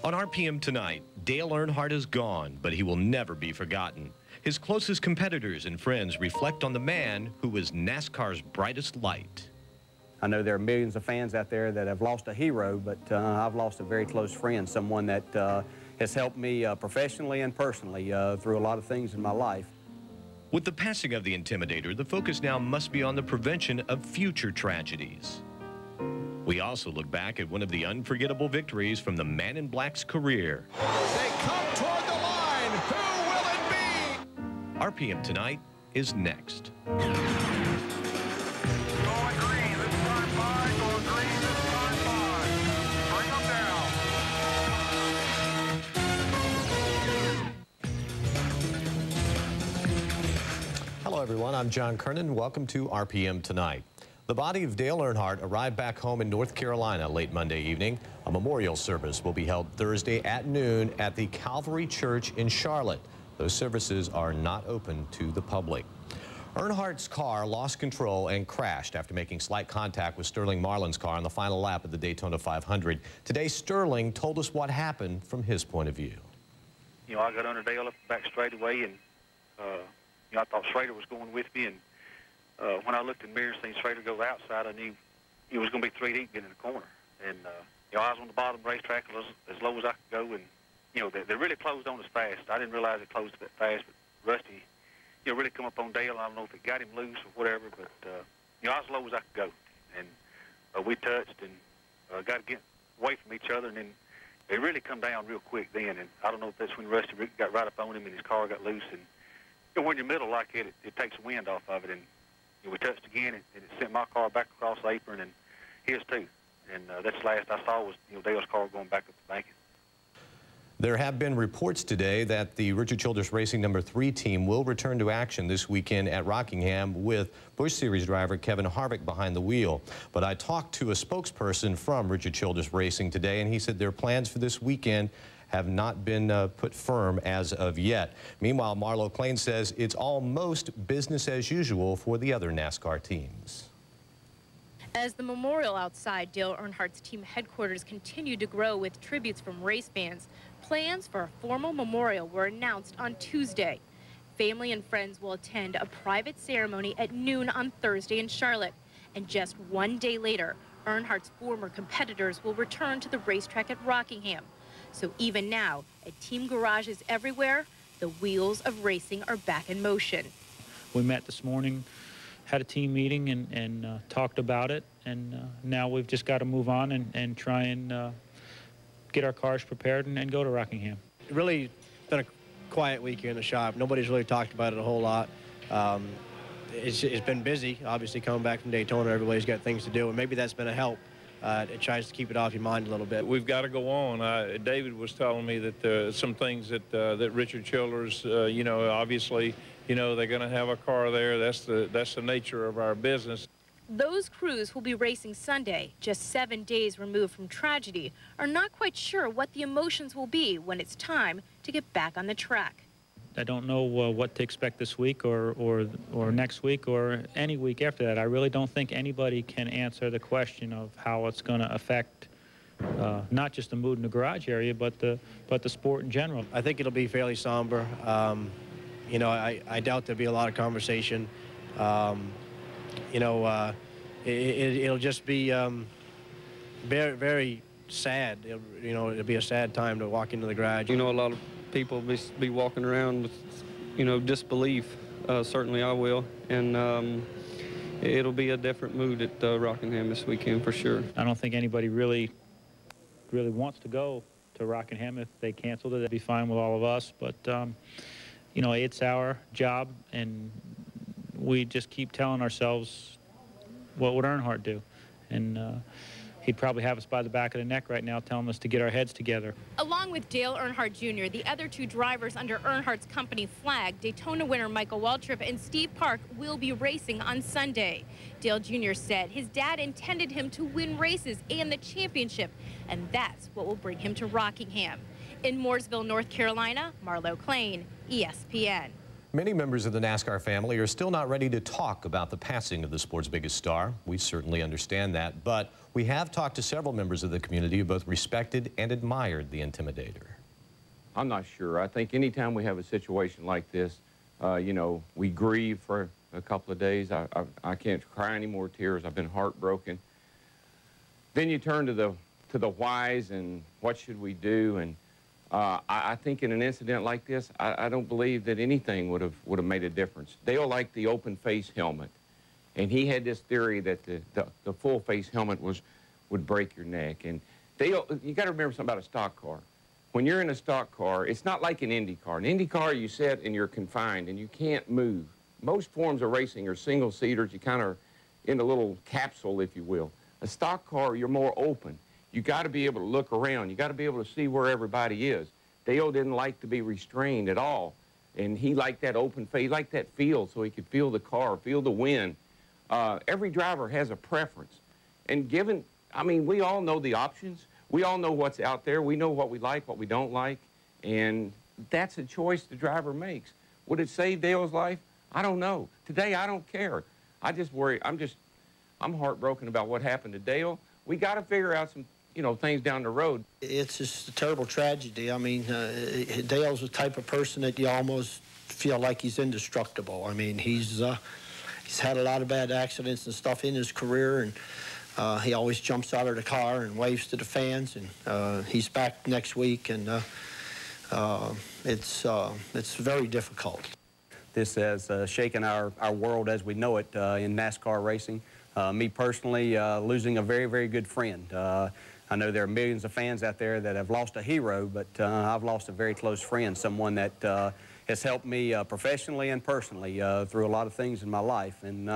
On RPM tonight, Dale Earnhardt is gone, but he will never be forgotten. His closest competitors and friends reflect on the man who was NASCAR's brightest light. I know there are millions of fans out there that have lost a hero, but I've lost a very close friend, someone that has helped me professionally and personally through a lot of things in my life. With the passing of the Intimidator, the focus now must be on the prevention of future tragedies. We also look back at one of the unforgettable victories from the Man in Black's career. They come toward the line. Who will it be? RPM Tonight is next. Going green this time 5. Going green this time 5. Bring them down. Hello, everyone. I'm John Kernan. Welcome to RPM Tonight. The body of Dale Earnhardt arrived back home in North Carolina late Monday evening. A memorial service will be held Thursday at noon at the Calvary Church in Charlotte. Those services are not open to the public. Earnhardt's car lost control and crashed after making slight contact with Sterling Marlin's car on the final lap of the Daytona 500. Today, Sterling told us what happened from his point of view. You know, I got under Dale up the back straightaway, and you know, I thought Schrader was going with me, and when I looked in the mirror and seen Schrader go outside, I knew it was going to be 3 deep getting in the corner. And you know, I was on the bottom of the racetrack as low as I could go, and you know, they really closed on us fast. I didn't realize it closed that fast, but Rusty, you know, really come up on Dale. I don't know if it got him loose or whatever, but you know, I was as low as I could go, and we touched and got to get away from each other, and then they really come down real quick then. And I don't know if that's when Rusty got right up on him and his car got loose. And you know, when you're middle like it takes the wind off of it, and you know, we touched again, and it sent my car back across the apron, and his too. And that's the last I saw was, you know, Dale's car going back up the bank. There have been reports today that the Richard Childress Racing number 3 team will return to action this weekend at Rockingham with Busch Series driver Kevin Harvick behind the wheel. But I talked to a spokesperson from Richard Childress Racing today, and he said their plans for this weekend have not been put firm as of yet. Meanwhile, Marlo Klein says it's almost business as usual for the other NASCAR teams. As the memorial outside Dale Earnhardt's team headquarters continued to grow with tributes from race fans, plans for a formal memorial were announced on Tuesday. Family and friends will attend a private ceremony at noon on Thursday in Charlotte. And just 1 day later, Earnhardt's former competitors will return to the racetrack at Rockingham. So even now, at team garages everywhere, the wheels of racing are back in motion. We met this morning, had a team meeting, and talked about it. And now we've just got to move on and try and get our cars prepared and go to Rockingham. It really been a quiet week here in the shop. Nobody's really talked about it a whole lot. It's been busy, obviously, coming back from Daytona. Everybody's got things to do, and maybe that's been a help. It tries to keep it off your mind a little bit. We've got to go on. David was telling me that some things that Richard Childress, you know, obviously, you know, they're going to have a car there. That's the nature of our business. Those crews will be racing Sunday, just 7 days removed from tragedy, are not quite sure what the emotions will be when it's time to get back on the track. I don't know what to expect this week or next week or any week after that. I really don't think anybody can answer the question of how it's going to affect not just the mood in the garage area, but the sport in general. I think it'll be fairly somber. You know, I doubt there'll be a lot of conversation. You know, it'll just be very, very sad. You know, it'll be a sad time to walk into the garage. You know, a lot of people be walking around with, you know, disbelief. Certainly I will. And it'll be a different mood at Rockingham this weekend for sure. I don't think anybody really wants to go to Rockingham. If they canceled it, that'd be fine with all of us. But, you know, it's our job, and we just keep telling ourselves, what would Earnhardt do? And he'd probably have us by the back of the neck right now telling us to get our heads together. Along with Dale Earnhardt Jr., the other 2 drivers under Earnhardt's company flag, Daytona winner Michael Waltrip and Steve Park, will be racing on Sunday. Dale Jr. said his dad intended him to win races and the championship, and that's what will bring him to Rockingham. In Mooresville, North Carolina, Marlo Klein, ESPN. Many members of the NASCAR family are still not ready to talk about the passing of the sport's biggest star. We certainly understand that, but we have talked to several members of the community who both respected and admired the Intimidator. I'm not sure. I think anytime we have a situation like this, you know, we grieve for a couple of days. I can't cry any more tears. I've been heartbroken. Then you turn to the whys and what should we do, and I think in an incident like this, I don't believe that anything would have made a difference. Dale liked the open face helmet, and he had this theory that the full face helmet would break your neck. And Dale, you got to remember something about a stock car. When you're in a stock car, it's not like an Indy car. An Indy car, you sit and you're confined and you can't move. Most forms of racing are single-seaters. You kind of in a little capsule, if you will. A stock car, you're more open. You got to be able to look around. You got to be able to see where everybody is. Dale didn't like to be restrained at all, and he liked that open face, he liked that feel, so he could feel the car, feel the wind. Every driver has a preference, and given, I mean, we all know the options. We all know what's out there. We know what we like, what we don't like, and that's a choice the driver makes. Would it save Dale's life? I don't know. Today, I don't care. I just worry. I'm heartbroken about what happened to Dale. We got to figure out some, you know, things down the road. It's just a terrible tragedy. I mean, Dale's the type of person that you almost feel like he's indestructible. I mean, he's had a lot of bad accidents and stuff in his career, and he always jumps out of the car and waves to the fans, and he's back next week, and it's very difficult. This has shaken our world as we know it in NASCAR racing. Me personally, losing a very, very good friend. I know there are millions of fans out there that have lost a hero, but I've lost a very close friend, someone that has helped me professionally and personally through a lot of things in my life, and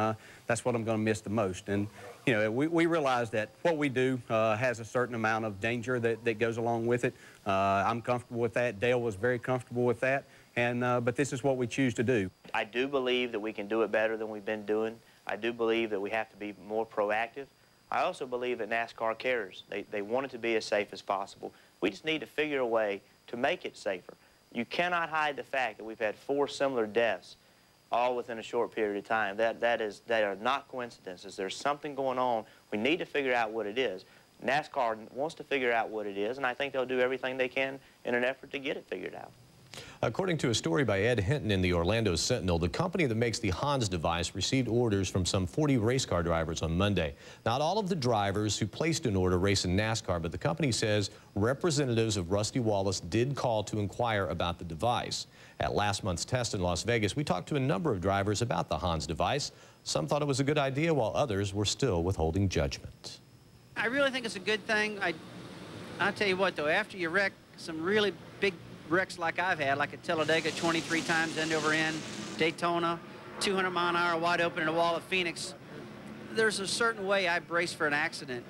that's what I'm going to miss the most. And you know, we realize that what we do has a certain amount of danger that goes along with it. I'm comfortable with that. Dale was very comfortable with that, and but this is what we choose to do. I do believe that we can do it better than we've been doing. I do believe that we have to be more proactive. I also believe that NASCAR cares. They want it to be as safe as possible. We just need to figure a way to make it safer. You cannot hide the fact that we've had 4 similar deaths all within a short period of time. They are not coincidences. There's something going on. We need to figure out what it is. NASCAR wants to figure out what it is, and I think they'll do everything they can in an effort to get it figured out. According to a story by Ed Hinton in the Orlando Sentinel, the company that makes the Hans device received orders from some 40 race car drivers on Monday. Not all of the drivers who placed an order race in NASCAR, but the company says representatives of Rusty Wallace did call to inquire about the device. At last month's test in Las Vegas, we talked to a number of drivers about the Hans device. Some thought it was a good idea, while others were still withholding judgment. I really think it's a good thing. I'll tell you what, though, after you wreck some really big wrecks like I've had, like at Talladega 23 times end over end, Daytona, 200-mile-an-hour wide open in the wall of Phoenix, there's a certain way I brace for an accident.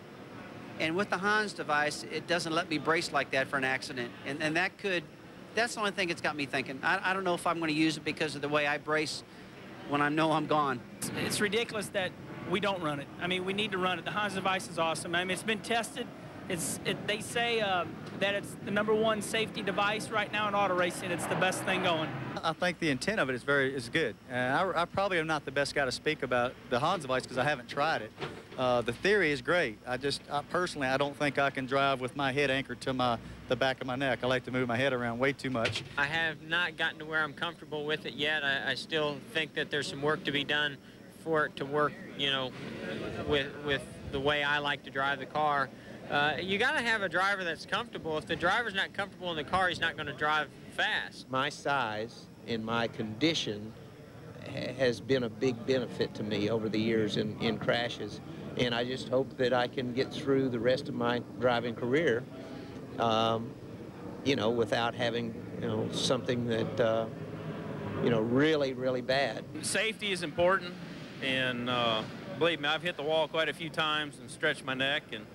And with the Hans device, it doesn't let me brace like that for an accident. And that's the only thing that's got me thinking. I don't know if I'm going to use it because of the way I brace when I know I'm gone. It's ridiculous that we don't run it. I mean, we need to run it. The Hans device is awesome. I mean, it's been tested. They say that it's the #1 safety device right now in auto racing. It's the best thing going. I think the intent of it is good. I probably am not the best guy to speak about the Hans device because I haven't tried it. The theory is great. Personally, I don't think I can drive with my head anchored to the back of my neck. I like to move my head around way too much. I have not gotten to where I'm comfortable with it yet. I still think that there's some work to be done for it to work, you know, with the way I like to drive the car. You got to have a driver that's comfortable. If the driver's not comfortable in the car, he's not going to drive fast. My size and my condition has been a big benefit to me over the years in crashes, and I just hope that I can get through the rest of my driving career, you know, without having, you know, something that, you know, really, really bad. Safety is important, and believe me, I've hit the wall quite a few times and stretched my neck, and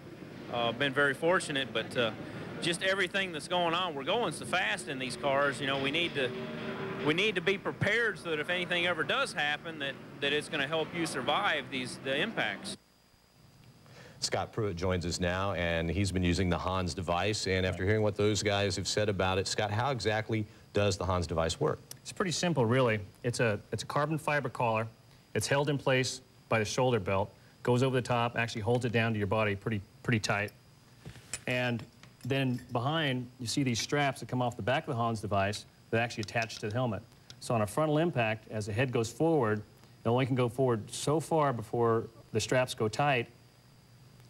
been very fortunate, but just everything that's going on, we're going so fast in these cars, you know, we need to be prepared so that if anything ever does happen, that it's going to help you survive the impacts. Scott Pruitt joins us now, and he's been using the Hans device, and after hearing what those guys have said about it, Scott, how exactly does the Hans device work? It's pretty simple, really. It's a carbon fiber collar. It's held in place by the shoulder belt, goes over the top, actually holds it down to your body pretty tight. And then behind, you see these straps that come off the back of the Hans device that actually attach to the helmet. So on a frontal impact, as the head goes forward, it only can go forward so far before the straps go tight,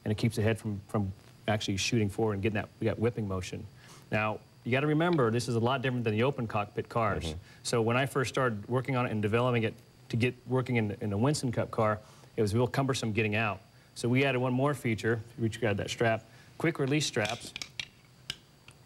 and it keeps the head from actually shooting forward and getting that whipping motion. Now, you got to remember, this is a lot different than the open cockpit cars. So when I first started working on it and developing it to get working in a Winston Cup car, it was real cumbersome getting out. So we added one more feature, which got that strap, quick release straps.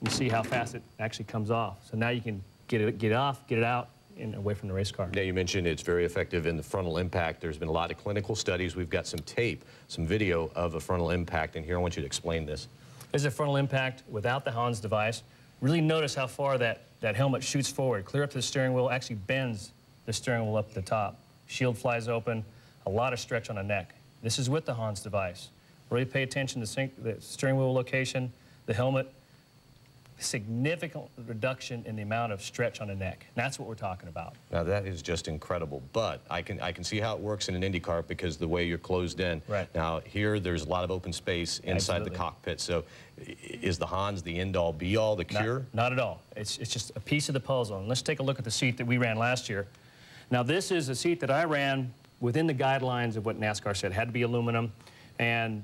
You see how fast it actually comes off. So now you can get it off, get it out, and away from the race car. Now, you mentioned it's very effective in the frontal impact. There's been a lot of clinical studies. We've got some tape, some video of a frontal impact, and here I want you to explain this. This is a frontal impact without the Hans device. Really notice how far that helmet shoots forward, clear up to the steering wheel, actually bends the steering wheel up to the top. Shield flies open, a lot of stretch on the neck. This is with the Hans device. Really pay attention to the steering wheel location, the helmet, significant reduction in the amount of stretch on the neck. And that's what we're talking about. Now, that is just incredible, but I can see how it works in an Indy car because the way you're closed in. Right. Now, here, there's a lot of open space inside the cockpit, so is the Hans the end-all, be-all, the cure? Not at all. It's just a piece of the puzzle. And let's take a look at the seat that we ran last year. Now, this is a seat that I ran within the guidelines of what NASCAR said. It had to be aluminum, and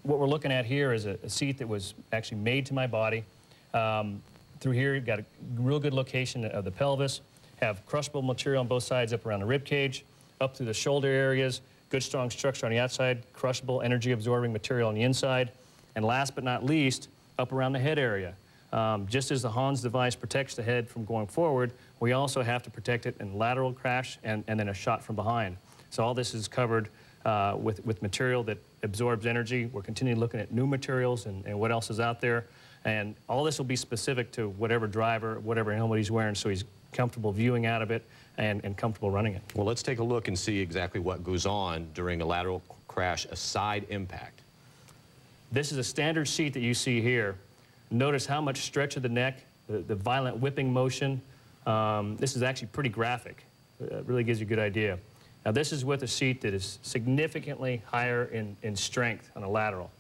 what we're looking at here is a seat that was actually made to my body. Through here, you've got a real good location of the pelvis, have crushable material on both sides up around the rib cage, up through the shoulder areas, good strong structure on the outside, crushable energy absorbing material on the inside, and last but not least, up around the head area. Just as the Hans device protects the head from going forward, we also have to protect it in lateral crash and then a shot from behind. So all this is covered with material that absorbs energy. We're continuing looking at new materials and what else is out there. And all this will be specific to whatever driver, whatever helmet he's wearing, so he's comfortable viewing out of it and comfortable running it. Well, let's take a look and see exactly what goes on during a lateral crash, a side impact. This is a standard seat that you see here. Notice how much stretch of the neck, the violent whipping motion. This is actually pretty graphic. It really gives you a good idea. Now, this is with a seat that is significantly higher in strength on a lateral.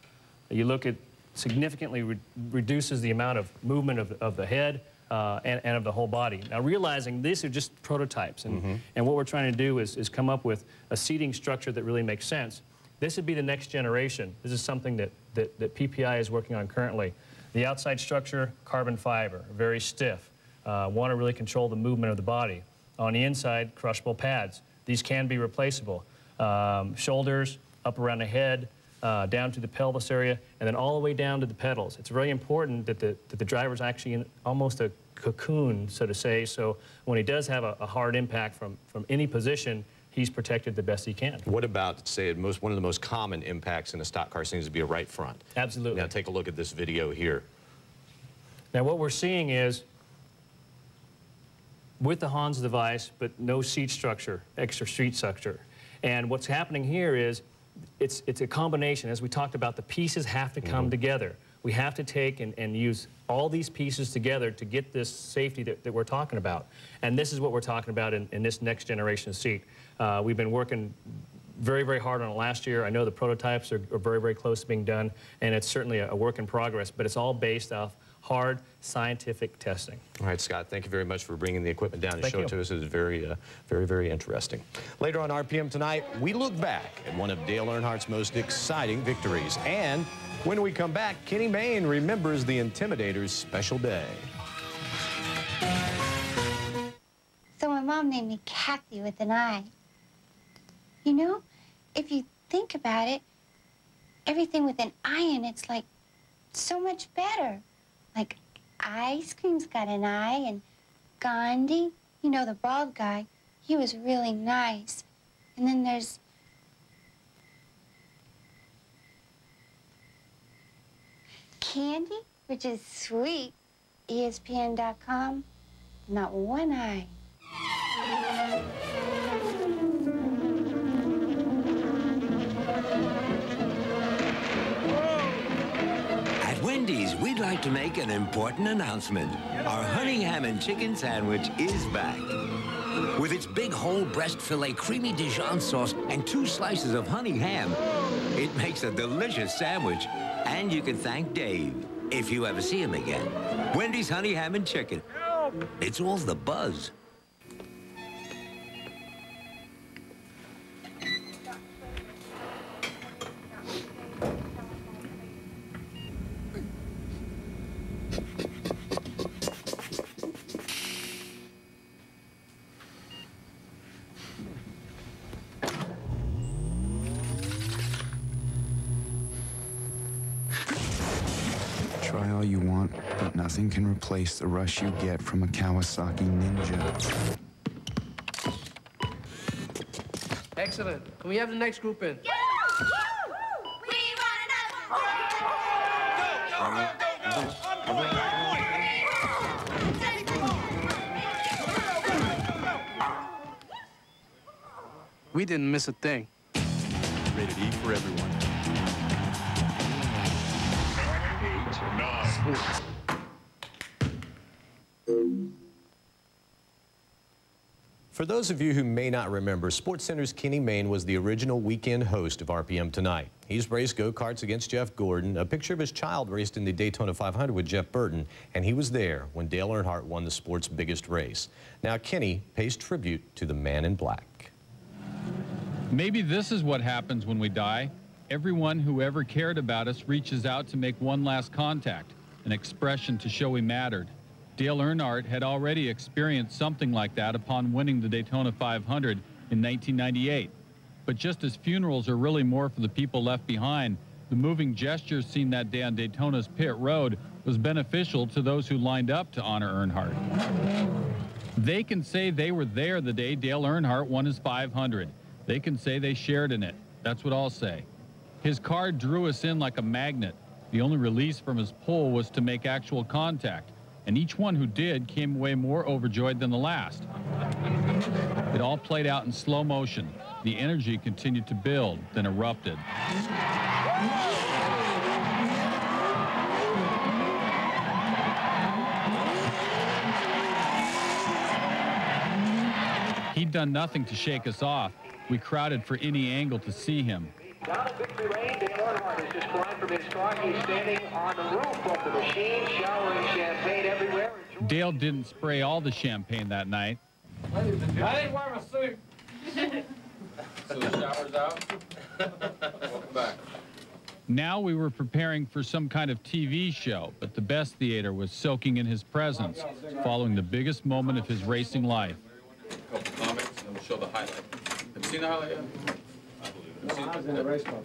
You look at significantly reduces the amount of movement of the head and of the whole body. Now, realizing these are just prototypes, and what we're trying to do is come up with a seating structure that really makes sense. This would be the next generation. This is something that PPI is working on currently. The outside structure, carbon fiber, very stiff. Want to really control the movement of the body. On the inside, crushable pads. These can be replaceable. Shoulders, up around the head, down to the pelvis area, and then all the way down to the pedals. It's very important that the driver's actually in almost a cocoon, so to say, so when he does have a hard impact from any position, he's protected the best he can. What about, say, one of the most common impacts in a stock car seems to be a right front? Absolutely. Now, take a look at this video here. Now, what we're seeing is, with the Hans device, but no seat structure, extra seat structure. And what's happening here is, it's a combination. As we talked about, the pieces have to come together. We have to take and use all these pieces together to get this safety that we're talking about. And this is what we're talking about in this next generation seat. We've been working very, very hard on it last year. I know the prototypes are very, very close to being done, and it's certainly a work in progress, but it's all based off hard scientific testing. All right, Scott, thank you very much for bringing the equipment down and showing it to us. It was very, very interesting. Later on RPM Tonight, we look back at one of Dale Earnhardt's most exciting victories. And when we come back, Kenny Mayne remembers the Intimidator's special day. So my mom named me Kathy with an I. You know, if you think about it, everything with an I in it's like so much better. Like ice cream's got an I, and Gandhi, you know, the bald guy, he was really nice. And then there's Candy, which is sweet. ESPN.com, not one I. At Wendy's, we'd like like to make an important announcement. Our honey ham and chicken sandwich is back. With its big whole breast filet, creamy Dijon sauce, and 2 slices of honey ham, it makes a delicious sandwich. And you can thank Dave if you ever see him again. Wendy's honey ham and chicken. It's all the buzz. Try all you want, but nothing can replace the rush you get from a Kawasaki Ninja. Excellent. Can we have the next group in? Yeah! We We didn't miss a thing. Rated E for everyone. 8, 9. For those of you who may not remember, SportsCenter's Kenny Mayne was the original weekend host of RPM Tonight. He's raced go-karts against Jeff Gordon. A picture of his child raced in the Daytona 500 with Jeff Burton, and he was there when Dale Earnhardt won the sport's biggest race. Now Kenny pays tribute to the man in black. Maybe this is what happens when we die. Everyone who ever cared about us reaches out to make one last contact, an expression to show we mattered. Dale Earnhardt had already experienced something like that upon winning the Daytona 500 in 1998. But just as funerals are really more for the people left behind, the moving gestures seen that day on Daytona's pit road was beneficial to those who lined up to honor Earnhardt. They can say they were there the day Dale Earnhardt won his 500. They can say they shared in it. That's what I'll say. His car drew us in like a magnet. The only release from his pull was to make actual contact, and each one who did came away more overjoyed than the last. It all played out in slow motion. The energy continued to build, then erupted. He'd done nothing to shake us off. We crowded for any angle to see him. Down at victory lane, Dale Earnhardt is just climbed from his car. He's standing on the roof of the machine, showering champagne everywhere. Dale didn't spray all the champagne that night. I didn't wear my suit. So the shower's out? Welcome back. Now we were preparing for some kind of TV show, but the best theater was soaking in his presence, following the biggest moment of his racing life. A couple comments, and we'll show the highlight. Have you seen the highlight yet? I was in the race car.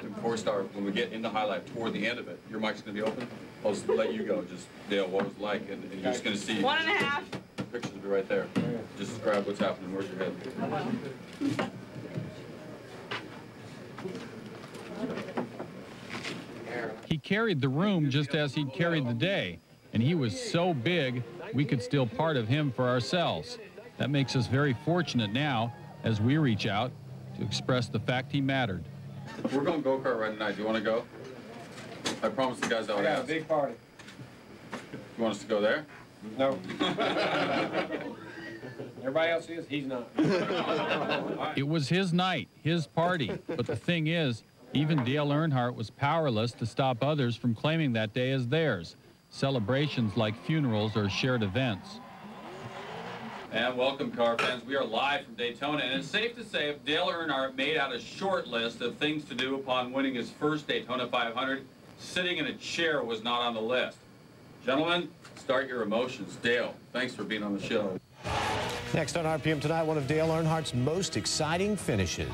Before we start, when we get in the highlight toward the end of it, your mic's going to be open. I'll just let you go. Just, Dale, what was it like? And you're just going to see. 1.5. Pictures will be right there. Just describe what's happening. Where's your head? He carried the room just as he'd carried the day, and he was so big we could steal part of him for ourselves. That makes us very fortunate now as we reach out to express the fact he mattered. We're going go-kart right tonight. Do you want to go? I promised the guys I would ask. Big party. You want us to go there? No. Everybody else is, he's not. It was his night, his party. But the thing is, even Dale Earnhardt was powerless to stop others from claiming that day as theirs. Celebrations like funerals or shared events. And welcome, car fans. We are live from Daytona, and it's safe to say if Dale Earnhardt made out a short list of things to do upon winning his first Daytona 500, sitting in a chair was not on the list. Gentlemen, start your emotions. Dale, thanks for being on the show. Next on RPM Tonight, one of Dale Earnhardt's most exciting finishes.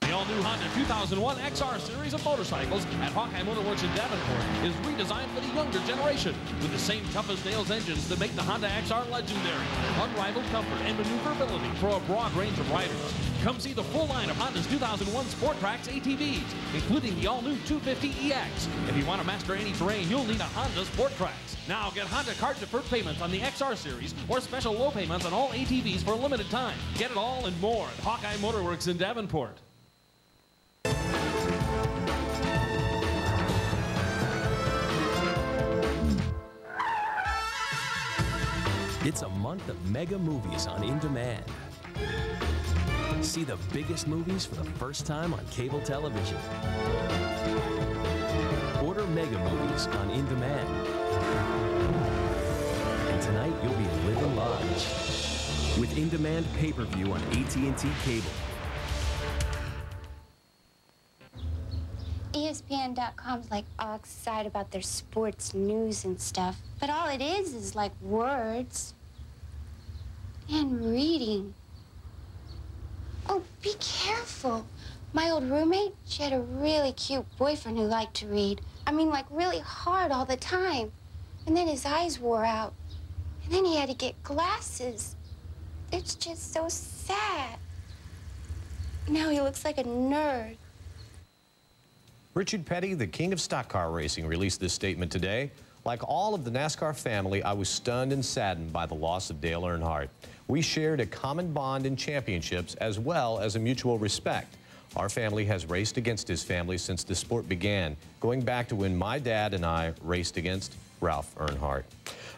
The all-new Honda 2001 XR series of motorcycles at Hawkeye Motorworks in Davenport is redesigned for the younger generation with the same tough-as-nails engines that make the Honda XR legendary. Unrivaled comfort and maneuverability for a broad range of riders. Come see the full line of Honda's 2001 Sport Trax ATVs, including the all-new 250EX. If you want to master any terrain, you'll need a Honda Sport Trax. Now get Honda card deferred payments on the XR series or special low payments on all ATVs for a limited time. Get it all and more at Hawkeye Motorworks in Davenport. It's a month of mega movies on In Demand. See the biggest movies for the first time on cable television. Order mega movies on In Demand. And tonight you'll be living large with In Demand pay-per-view on AT&T Cable. ESPN.com's like all excited about their sports news and stuff, but all it is like words and reading. Oh, be careful. My old roommate, she had a really cute boyfriend who liked to read. I mean, like really hard all the time. And then his eyes wore out. And then he had to get glasses. It's just so sad. Now he looks like a nerd. Richard Petty, the king of stock car racing, released this statement today. Like all of the NASCAR family, I was stunned and saddened by the loss of Dale Earnhardt. We shared a common bond in championships as well as a mutual respect. Our family has raced against his family since the sport began, going back to when my dad and I raced against Ralph Earnhardt.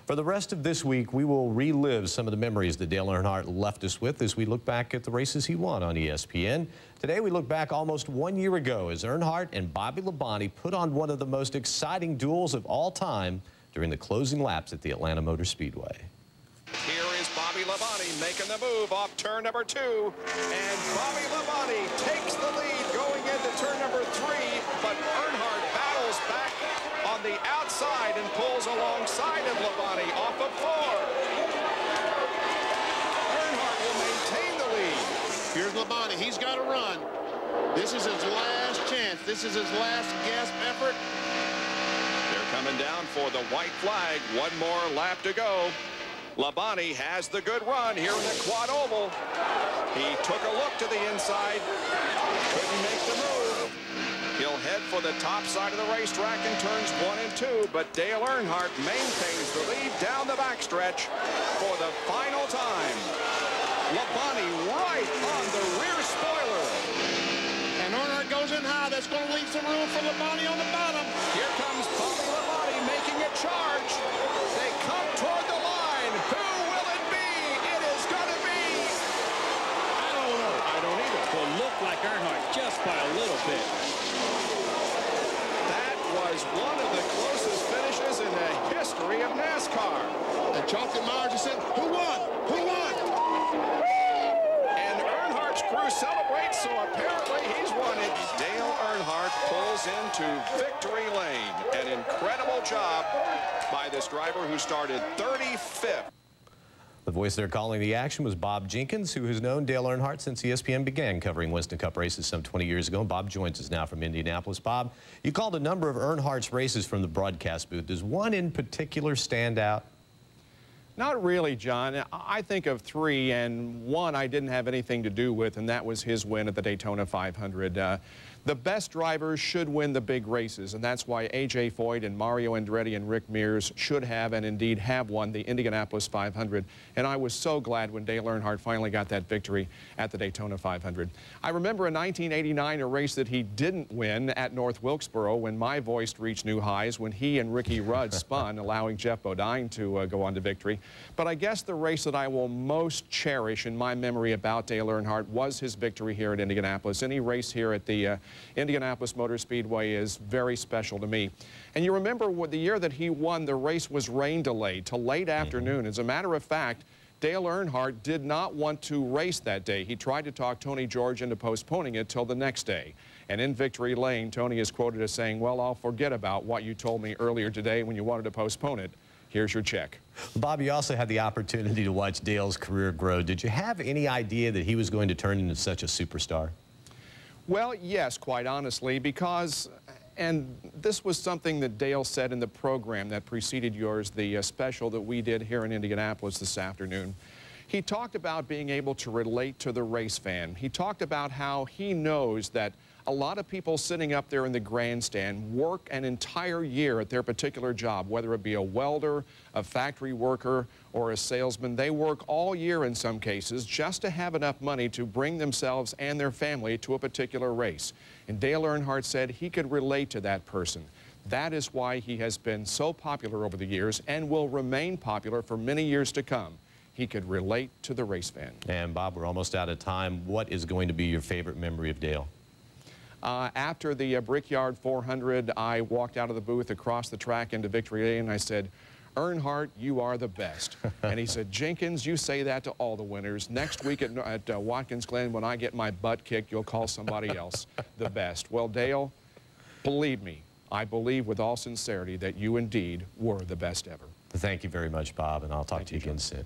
For the rest of this week, we will relive some of the memories that Dale Earnhardt left us with as we look back at the races he won on ESPN. Today, we look back almost 1 year ago as Earnhardt and Bobby Labonte put on one of the most exciting duels of all time during the closing laps at the Atlanta Motor Speedway. Here is Bobby Labonte making the move off turn number 2. And Bobby Labonte takes the lead going into turn number 3, but Earnhardt battles back on the outside and pulls alongside of Labonte off of 4. Earnhardt will maintain the lead. Here's Labonte. He's got to run. This is his last chance. This is his last gasp effort. They're coming down for the white flag. One more lap to go. Labonte has the good run here in the quad oval. He took a look to the inside. Couldn't make the move. He'll head for the top side of the racetrack in turns 1 and 2, but Dale Earnhardt maintains the lead down the backstretch for the final time. Labonte right on the rear spoiler. And Earnhardt goes in high. That's going to leave some room for Labonte on the bottom. Here comes Bobby Labonte making a charge. They come toward the line. Who will it be? It is going to be... I don't know. I don't either. Will look like Earnhardt just by a little bit. That was one of the closest finishes in the history of NASCAR. And Chalky Myers just said, who won? Who won? And Earnhardt's crew celebrates, so apparently he's won it. Dale Earnhardt pulls into victory lane. An incredible job by this driver who started 35th. The voice there calling the action was Bob Jenkins, who has known Dale Earnhardt since ESPN began covering Winston Cup races some 20 years ago. Bob joins us now from Indianapolis. Bob, you called a number of Earnhardt's races from the broadcast booth. Does one in particular stand out? Not really, John. I think of 3, and 1 I didn't have anything to do with, and that was his win at the Daytona 500. The best drivers should win the big races, and that's why A.J. Foyt and Mario Andretti and Rick Mears should have and indeed have won the Indianapolis 500. And I was so glad when Dale Earnhardt finally got that victory at the Daytona 500. I remember in 1989 a race that he didn't win at North Wilkesboro when my voice reached new highs when he and Ricky Rudd spun, allowing Jeff Bodine to go on to victory. But I guess the race that I will most cherish in my memory about Dale Earnhardt was his victory here at Indianapolis. Any race here at the Indianapolis Motor Speedway is very special to me. And you remember what the year that he won, the race was rain delayed till late afternoon. As a matter of fact, Dale Earnhardt did not want to race that day. He tried to talk Tony George into postponing it till the next day. And in victory lane, Tony is quoted as saying, well, I'll forget about what you told me earlier today when you wanted to postpone it. Here's your check. Bob, you also had the opportunity to watch Dale's career grow. Did you have any idea that he was going to turn into such a superstar? Well, yes, quite honestly, because, and this was something that Dale said in the program that preceded yours, the special that we did here in Indianapolis this afternoon. He talked about being able to relate to the race fan. He talked about how he knows that a lot of people sitting up there in the grandstand work an entire year at their particular job, whether it be a welder, a factory worker, or a salesman. They work all year in some cases just to have enough money to bring themselves and their family to a particular race. And Dale Earnhardt said he could relate to that person. That is why he has been so popular over the years and will remain popular for many years to come. He could relate to the race fan. And Bob, we're almost out of time. What is going to be your favorite memory of Dale? After the Brickyard 400, I walked out of the booth across the track into Victory Lane, and I said, Earnhardt, you are the best. And he said, Jenkins, you say that to all the winners. Next week at Watkins Glen, when I get my butt kicked, you'll call somebody else the best. Well, Dale, believe me, I believe with all sincerity that you indeed were the best ever. Thank you very much, Bob, and I'll talk to you again soon.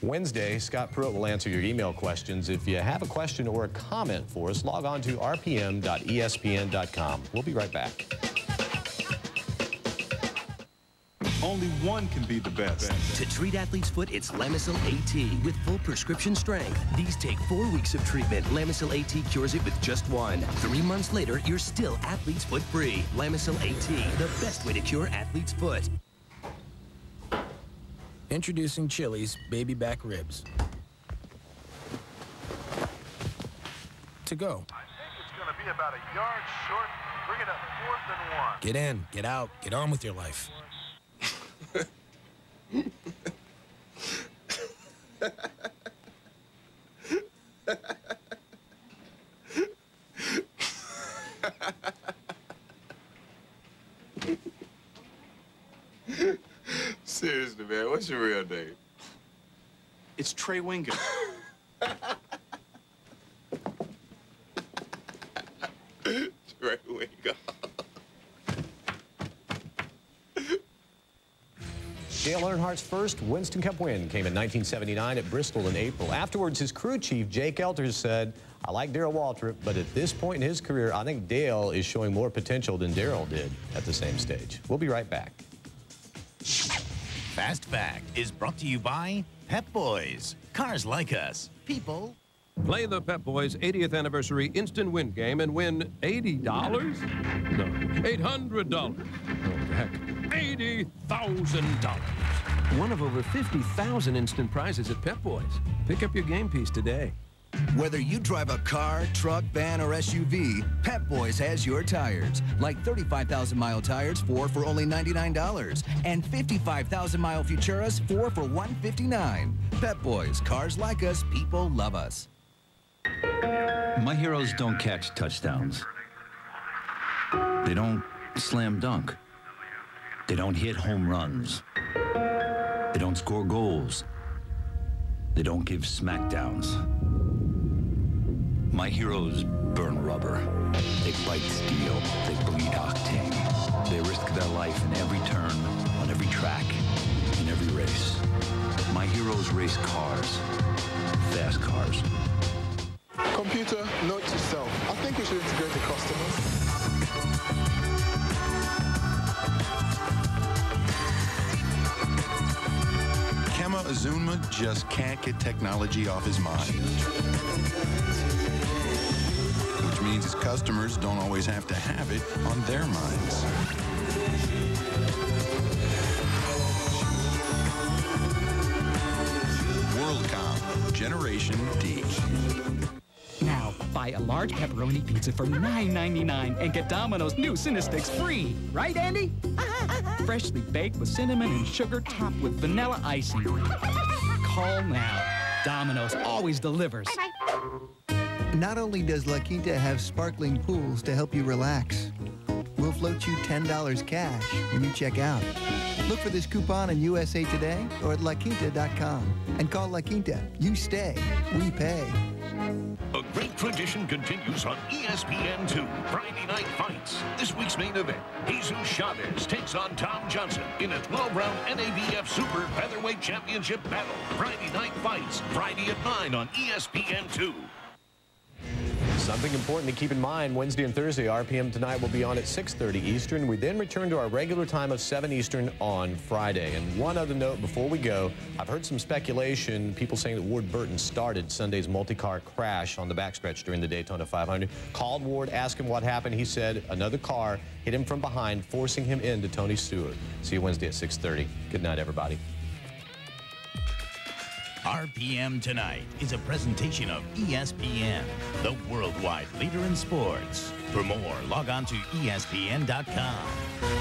Wednesday, Scott Pruitt will answer your email questions. If you have a question or a comment for us, log on to rpm.espn.com. We'll be right back. Only one can be the best. To treat athlete's foot, it's Lamisil AT with full prescription strength. These take 4 weeks of treatment. Lamisil AT cures it with just 1. 3 months later, you're still athlete's foot free. Lamisil AT, the best way to cure athlete's foot. Introducing Chili's baby back ribs. To go. I think it's going to be about a yard short. Bring it up 4th and 1. Get in, get out, get on with your life. Seriously, man, what's your real name? It's Trey Winger. Trey Winger. Dale Earnhardt's first Winston Cup win came in 1979 at Bristol in April. Afterwards, his crew chief, Jake Elters, said, I like Darrell Waltrip, but at this point in his career, I think Dale is showing more potential than Darrell did at the same stage. We'll be right back. Fast Fact is brought to you by Pep Boys. Cars like us. People. Play the Pep Boys 80th anniversary instant win game and win $80? No, $800. Oh, heck, $80,000. One of over 50,000 instant prizes at Pep Boys. Pick up your game piece today. Whether you drive a car, truck, van, or SUV, Pep Boys has your tires. Like 35,000-mile tires, 4 for only $99. And 55,000-mile Futuras, 4 for $159. Pep Boys, cars like us, people love us. My heroes don't catch touchdowns. They don't slam dunk. They don't hit home runs. They don't score goals. They don't give smackdowns. My heroes burn rubber. They bite steel. They bleed octane. They risk their life in every turn, on every track, in every race. My heroes race cars. Fast cars. Computer, note to self. I think we should integrate the customers. Kema Azunma just can't get technology off his mind. Which means his customers don't always have to have it on their minds. WorldCom, Generation D. Now, buy a large pepperoni pizza for $9.99 and get Domino's new Cinesticks free. Right, Andy? Freshly baked with cinnamon and sugar topped with vanilla icing. Call now. Domino's always delivers. Not only does La Quinta have sparkling pools to help you relax, we'll float you $10 cash when you check out. Look for this coupon in USA Today or at laquinta.com and call La Quinta. You stay, we pay. A great tradition continues on ESPN2, Friday Night Fights. This week's main event, Jesus Chavez takes on Tom Johnson in a 12-round NABF Super Featherweight Championship battle. Friday Night Fights, Friday at 9 on ESPN2. Something important to keep in mind, Wednesday and Thursday, RPM Tonight will be on at 6:30 Eastern. We then return to our regular time of 7 Eastern on Friday. And one other note before we go, I've heard some speculation, people saying that Ward Burton started Sunday's multi-car crash on the backstretch during the Daytona 500. Called Ward, asked him what happened. He said another car hit him from behind, forcing him into Tony Stewart. See you Wednesday at 6:30. Good night, everybody. RPM Tonight is a presentation of ESPN, the worldwide leader in sports. For more, log on to ESPN.com.